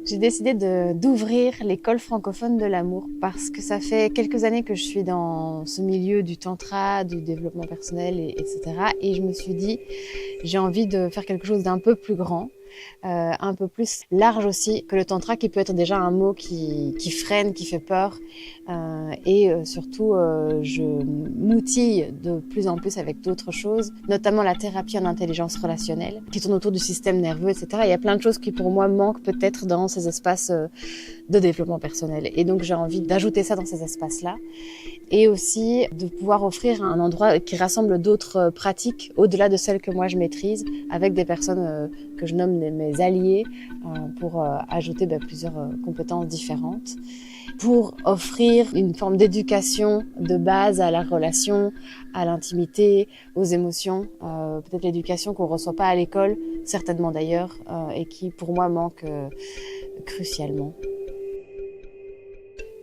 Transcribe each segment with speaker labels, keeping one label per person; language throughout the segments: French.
Speaker 1: J'ai décidé d'ouvrir l'école francophone de l'amour parce que ça fait quelques années que je suis dans ce milieu du tantra, du développement personnel, etc. Et je me suis dit, j'ai envie de faire quelque chose d'un peu plus grand, un peu plus large aussi que le tantra, qui peut être déjà un mot qui freine, qui fait peur. Surtout, je m'outille de plus en plus avec d'autres choses, notamment la thérapie en intelligence relationnelle, qui tourne autour du système nerveux, etc. Il y a plein de choses qui pour moi manquent peut-être dans ces espaces de développement personnel. Et donc j'ai envie d'ajouter ça dans ces espaces-là. Et aussi de pouvoir offrir un endroit qui rassemble d'autres pratiques au-delà de celles que moi je maîtrise, avec des personnes que je nomme mes alliés, pour ajouter plusieurs compétences différentes, pour offrir une forme d'éducation de base à la relation, à l'intimité, aux émotions, peut-être l'éducation qu'on reçoit pas à l'école, certainement d'ailleurs, et qui pour moi manque crucialement.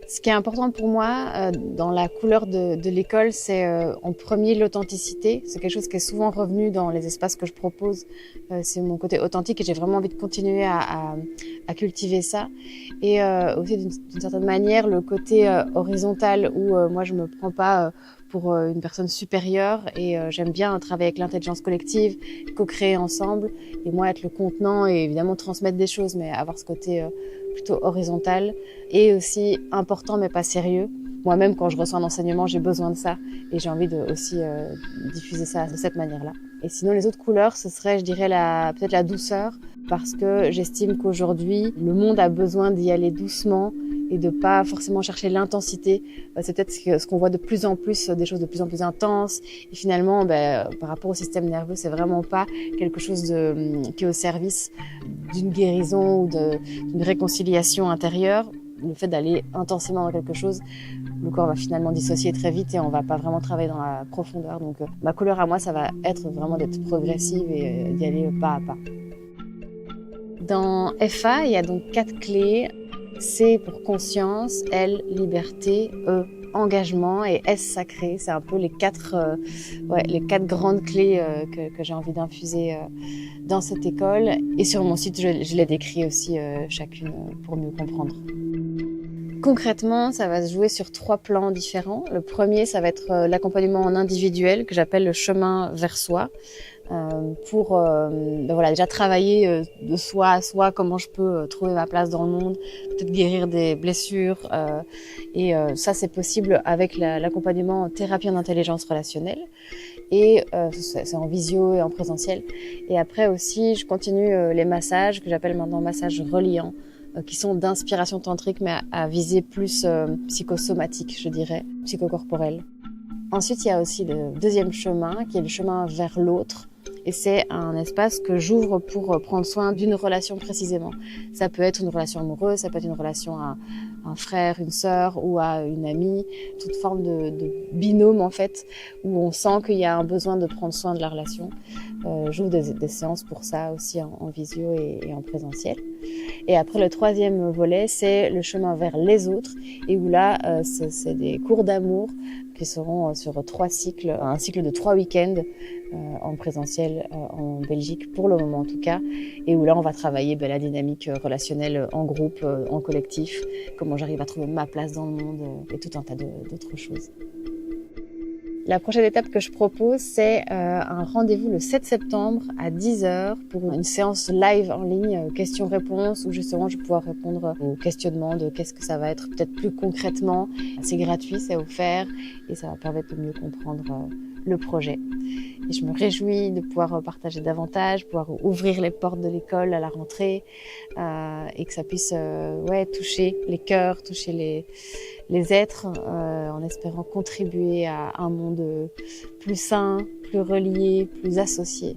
Speaker 1: Ce qui est important pour moi dans la couleur de l'école, c'est en premier l'authenticité. C'est quelque chose qui est souvent revenu dans les espaces que je propose. C'est mon côté authentique et j'ai vraiment envie de continuer à cultiver ça. Et aussi d'une certaine manière le côté horizontal où moi je me prends pas pour une personne supérieure et j'aime bien travailler avec l'intelligence collective, co-créer ensemble et moi être le contenant et évidemment transmettre des choses, mais avoir ce côté plutôt horizontal et aussi important mais pas sérieux. Moi-même, quand je reçois un enseignement, j'ai besoin de ça et j'ai envie de aussi diffuser ça de cette manière-là. Et sinon, les autres couleurs, ce serait, je dirais, peut-être la douceur, parce que j'estime qu'aujourd'hui, le monde a besoin d'y aller doucement et de pas forcément chercher l'intensité. C'est peut-être ce qu'on voit de plus en plus, des choses de plus en plus intenses. Et finalement, par rapport au système nerveux, c'est vraiment pas quelque chose qui est au service d'une guérison ou d'une réconciliation intérieure. Le fait d'aller intensément dans quelque chose, le corps va finalement dissocier très vite et on va pas vraiment travailler dans la profondeur. Donc ma couleur à moi, ça va être vraiment d'être progressive et d'y aller pas à pas. Dans FA, il y a donc 4 clés. C pour conscience, L, liberté, E, engagement et S, sacré. C'est un peu les quatre grandes clés que j'ai envie d'infuser dans cette école. Et sur mon site, je les décris aussi chacune pour mieux comprendre. Concrètement, ça va se jouer sur 3 plans différents. Le premier, ça va être l'accompagnement en individuel, que j'appelle le chemin vers soi. Pour déjà travailler de soi à soi, comment je peux trouver ma place dans le monde, peut-être guérir des blessures. Ça, c'est possible avec l'accompagnement en thérapie en intelligence relationnelle. Et c'est en visio et en présentiel. Et après aussi, je continue les massages, que j'appelle maintenant massages reliants, qui sont d'inspiration tantrique, mais à viser plus psychosomatique, je dirais, psychocorporel. Ensuite, il y a aussi le deuxième chemin, qui est le chemin vers l'autre. Et c'est un espace que j'ouvre pour prendre soin d'une relation précisément. Ça peut être une relation amoureuse, ça peut être une relation à un frère, une sœur ou à une amie, toute forme de binôme en fait, où on sent qu'il y a un besoin de prendre soin de la relation. J'ouvre des séances pour ça aussi en visio et en présentiel. Et après, le troisième volet, c'est le chemin vers les autres, et où là, c'est des cours d'amour qui seront sur 3 cycles, un cycle de 3 week-ends en présentiel en Belgique, pour le moment en tout cas, et où là, on va travailler la dynamique relationnelle en groupe, en collectif, comment j'arrive à trouver ma place dans le monde et tout un tas d'autres choses. La prochaine étape que je propose, c'est un rendez-vous le 7 septembre à 10h pour une séance live en ligne, questions-réponses, où justement je vais pouvoir répondre aux questionnements de qu'est-ce que ça va être peut-être plus concrètement. C'est gratuit, c'est offert et ça va permettre de mieux comprendre le projet. Et je me réjouis de pouvoir partager davantage, pouvoir ouvrir les portes de l'école à la rentrée et que ça puisse toucher les cœurs, toucher les êtres, en espérant contribuer à un monde plus sain, plus relié, plus associé.